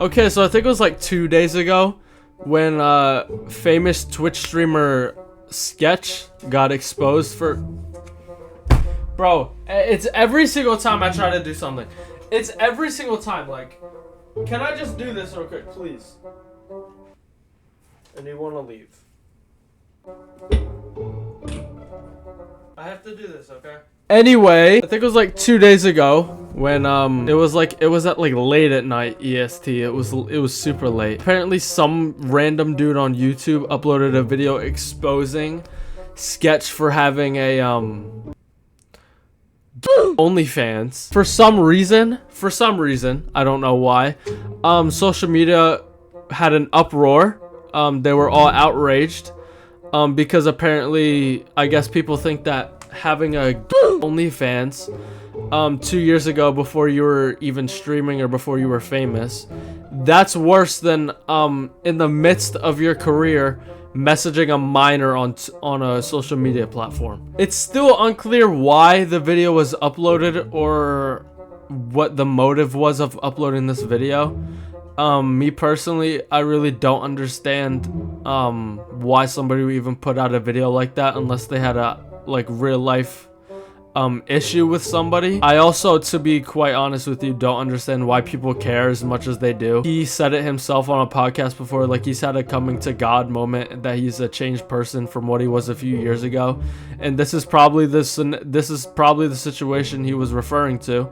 Okay, so I think it was like 2 days ago when famous Twitch streamer Sketch got exposed for... Bro, it's every single time I try to do something. It's every single time, like... Can I just do this real quick, please? And you want to leave. I have to do this, okay? Anyway, I think it was like 2 days ago when it was at like late at night EST. It was super late. Apparently some random dude on YouTube uploaded a video exposing Sketch for having a OnlyFans. For some reason, I don't know why. Social media had an uproar. They were all outraged because apparently I guess people think that having a OnlyFans 2 years ago before you were even streaming or before you were famous, that's worse than in the midst of your career messaging a minor on a social media platform. It's still unclear why the video was uploaded or what the motive was of uploading this video. Me personally, I really don't understand why somebody would even put out a video like that unless they had a like real life issue with somebody. I also, to be quite honest with you, don't understand why people care as much as they do. He said it himself on a podcast before, like he's had a coming to God moment, that he's a changed person from what he was a few years ago, and this is probably the situation he was referring to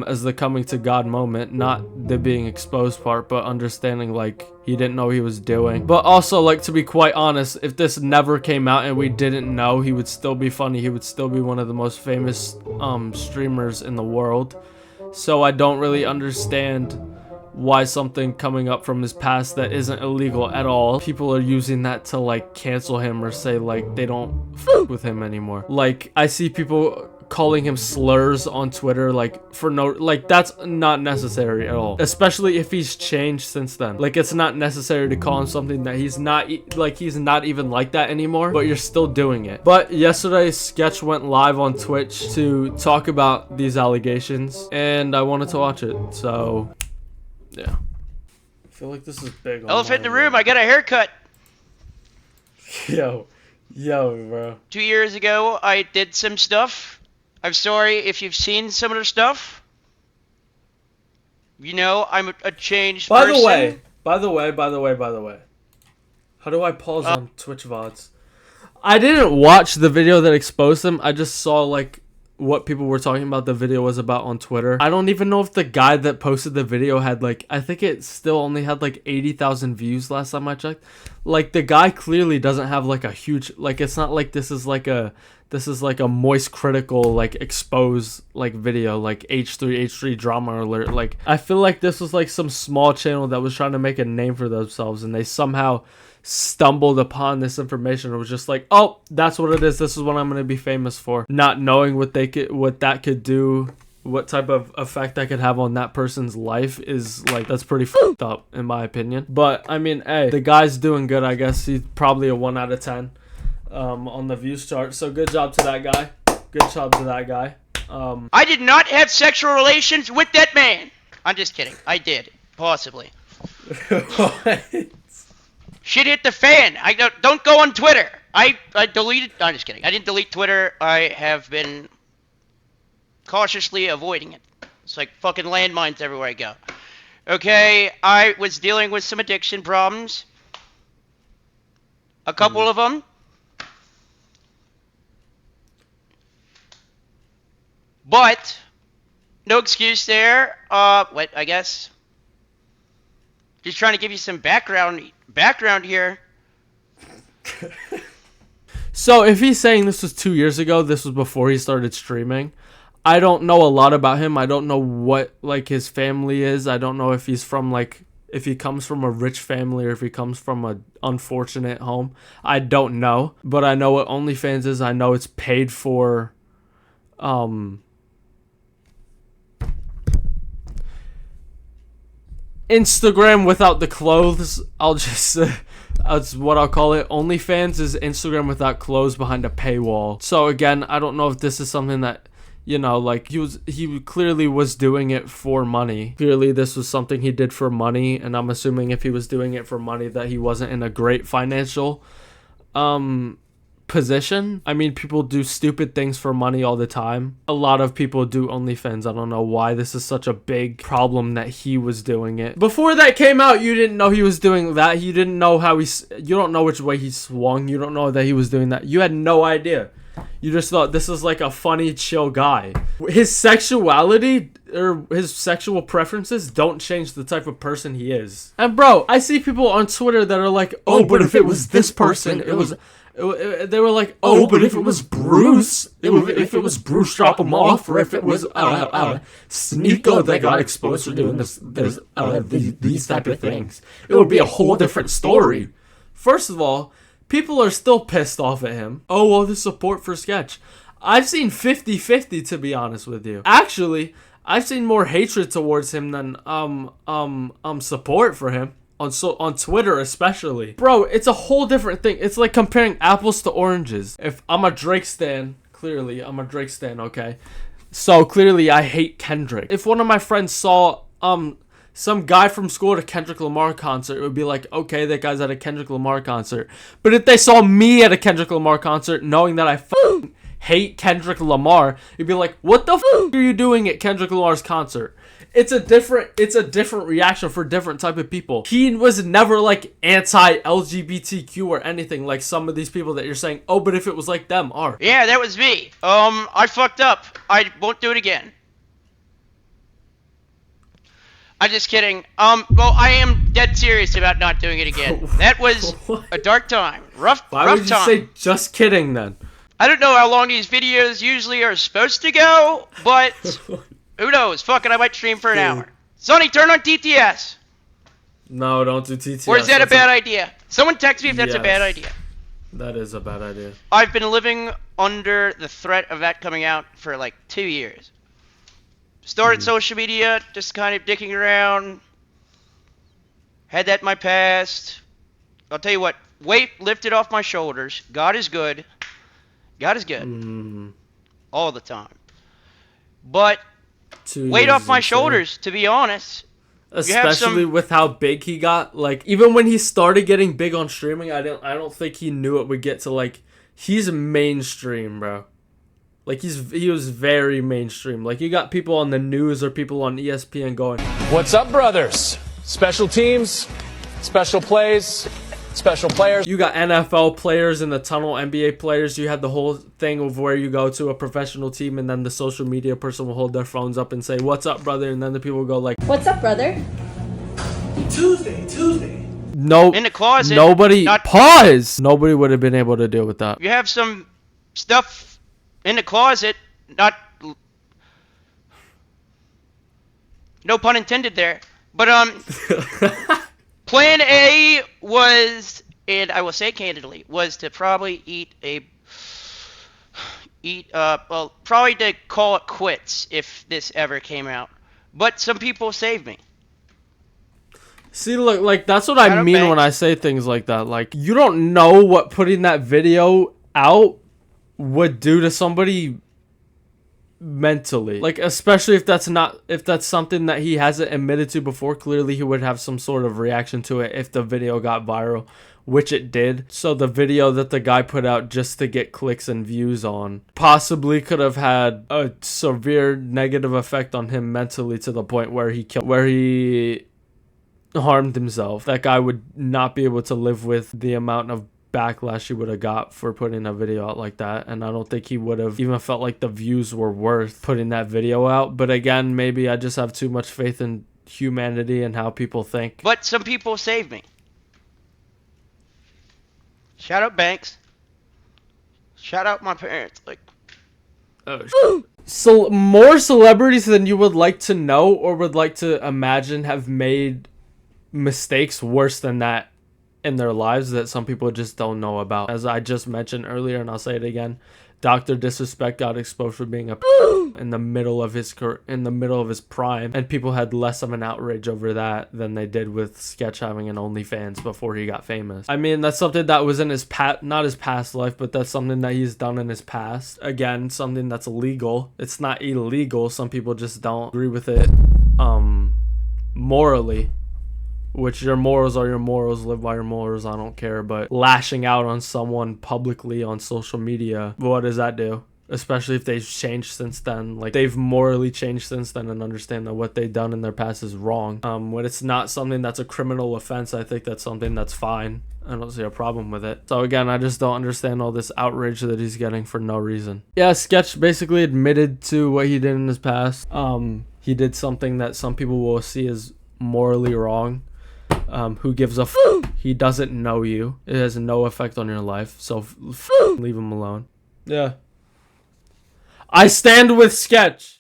as the coming to God moment, not the being exposed part, but understanding like he didn't know he was doing. But also, like, to be quite honest, if this never came out and we didn't know, he would still be funny. He would still be one of the most famous streamers in the world. So I don't really understand why something coming up from his past that isn't illegal at all, people are using that to like cancel him or say like they don't f with him anymore. Like, I see people calling him slurs on Twitter, like for no, like that's not necessary at all, especially if he's changed since then. Like, it's not necessary to call him something that he's not even like that anymore, but you're still doing it. But yesterday Sketch went live on Twitch to talk about these allegations, and I wanted to watch it, so yeah. I feel like this is big. Elephant in the room, I got a haircut. Yo, bro. 2 years ago, I did some stuff. I'm sorry if you've seen some of the stuff. You know, I'm a changed person. By the way. How do I pause on Twitch VODs? I didn't watch the video that exposed him. I just saw, like, what people were talking about the video was about on Twitter. I don't even know if the guy that posted the video had, like, I think it still only had, like, 80,000 views last time I checked. Like, the guy clearly doesn't have, like, a huge, like, it's not like this is like a moist critical, like, expose, like, video, like H3 drama alert. Like, I feel like this was like some small channel that was trying to make a name for themselves, and they somehow stumbled upon this information. It was just like, oh, that's what it is, this is what I'm going to be famous for, not knowing what that could do, what type of effect that could have on that person's life. Is like, that's pretty fucked up in my opinion. But I mean, hey, the guy's doing good. I guess he's probably a 1 out of 10 on the views chart, so good job to that guy. I did not have sexual relations with that man. I'm just kidding. I did, possibly. What? Shit hit the fan. I don't go on Twitter. I deleted. I'm just kidding. I didn't delete Twitter. I have been cautiously avoiding it. It's like fucking landmines everywhere I go. Okay, I was dealing with some addiction problems. A couple of them. But no excuse there. What, I guess. Just trying to give you some background here. So if he's saying this was 2 years ago, this was before he started streaming, I don't know a lot about him. I don't know what, like, his family is. I don't know if he's from, like, if he comes from a rich family or if he comes from an unfortunate home. I don't know. But I know what OnlyFans is. I know it's paid for, Instagram without the clothes. That's what I'll call it. OnlyFans is Instagram without clothes behind a paywall. So again, I don't know if this is something that You know, like he clearly was doing it for money. Clearly this was something he did for money, and I'm assuming if he was doing it for money that he wasn't in a great financial position. I mean, people do stupid things for money all the time. A lot of people do OnlyFans. I don't know why this is such a big problem that he was doing it. Before that came out, you didn't know he was doing that. You didn't know how you don't know which way he swung. You don't know that he was doing that. You had no idea. You just thought this is like a funny, chill guy. His sexuality or his sexual preferences don't change the type of person he is. And bro, I see people on Twitter that are like, oh, but if it was this person, they were like, oh, but if it was Bruce, if it was Bruce, drop him off, or if it was Sneeko that got exposed for doing these type of things, it would be a whole different story. First of all, people are still pissed off at him. Oh, well, the support for Sketch. I've seen 50-50, to be honest with you. Actually, I've seen more hatred towards him than support for him. On Twitter especially. Bro, it's a whole different thing. It's like comparing apples to oranges. If I'm a Drake stan, clearly I'm a Drake stan, okay? So clearly I hate Kendrick. If one of my friends saw some guy from school at a Kendrick Lamar concert, it would be like, okay, that guy's at a Kendrick Lamar concert. But if they saw me at a Kendrick Lamar concert knowing that I hate Kendrick Lamar, you'd be like, what the are you doing at Kendrick Lamar's concert? It's a different reaction for different type of people. He was never like anti-LGBTQ or anything like some of these people that you're saying, oh, but if it was like them are. Yeah, that was me. I fucked up. I won't do it again. I'm just kidding. Well, I am dead serious about not doing it again. That was a dark time. Rough time. Why would you say just kidding then? I don't know how long these videos usually are supposed to go, but who knows? Fuck it, I might stream for an hour. Sonny, turn on TTS. No, don't do TTS. Or is that a bad idea? Someone text me if that's a bad idea. That is a bad idea. I've been living under the threat of that coming out for like 2 years. Started social media, just kind of dicking around. Had that in my past. I'll tell you what, weight lifted off my shoulders. God is good. God is good. All the time. But weight off my shoulders, to be honest. Especially with how big he got. Like, even when he started getting big on streaming, I don't think he knew it would get to, like, he's mainstream, bro. Like, he was very mainstream. Like, you got people on the news or people on ESPN going, what's up, brothers? Special teams, special plays, special players. You got NFL players in the tunnel, NBA players. You had the whole thing of where you go to a professional team and then the social media person will hold their phones up and say, what's up, brother? And then the people will go like, what's up, brother? Tuesday. No, in the closet. Pause. Nobody would have been able to deal with that. You have some stuff in the closet, no pun intended there, but Plan A was, and I will say candidly, was to probably probably to call it quits if this ever came out. But some people saved me. See, look, like, that's what I mean when I say things like that. Like, you don't know what putting that video out would do to somebody mentally. Like, especially if that's something that he hasn't admitted to before. Clearly he would have some sort of reaction to it if the video got viral, which it did. So the video that the guy put out just to get clicks and views on possibly could have had a severe negative effect on him mentally to the point where he harmed himself. That guy would not be able to live with the amount of backlash he would have got for putting a video out like that, and I don't think he would have even felt like the views were worth putting that video out. But again, maybe I just have too much faith in humanity and how people think. But some people saved me. Shout out Banks. Shout out my parents. Like, so more celebrities than you would like to know or would like to imagine have made mistakes worse than that in their lives that some people just don't know about. As I just mentioned earlier, and I'll say it again, Dr. Disrespect got exposed for being a in the middle of his prime, and people had less of an outrage over that than they did with Sketch having an OnlyFans before he got famous. I mean, that's something that was in his not his past life, but that's something that he's done in his past. Again, something that's illegal. It's not illegal. Some people just don't agree with it morally. Which your morals are your morals, live by your morals, I don't care. But lashing out on someone publicly on social media, what does that do? Especially if they've changed since then. Like, they've morally changed since then and understand that what they've done in their past is wrong. When it's not something that's a criminal offense, I think that's something that's fine. I don't see a problem with it. So again, I just don't understand all this outrage that he's getting for no reason. Yeah, Sketch basically admitted to what he did in his past. He did something that some people will see as morally wrong. Who gives a f? He doesn't know you. It has no effect on your life. So leave him alone. Yeah. I stand with Sketch.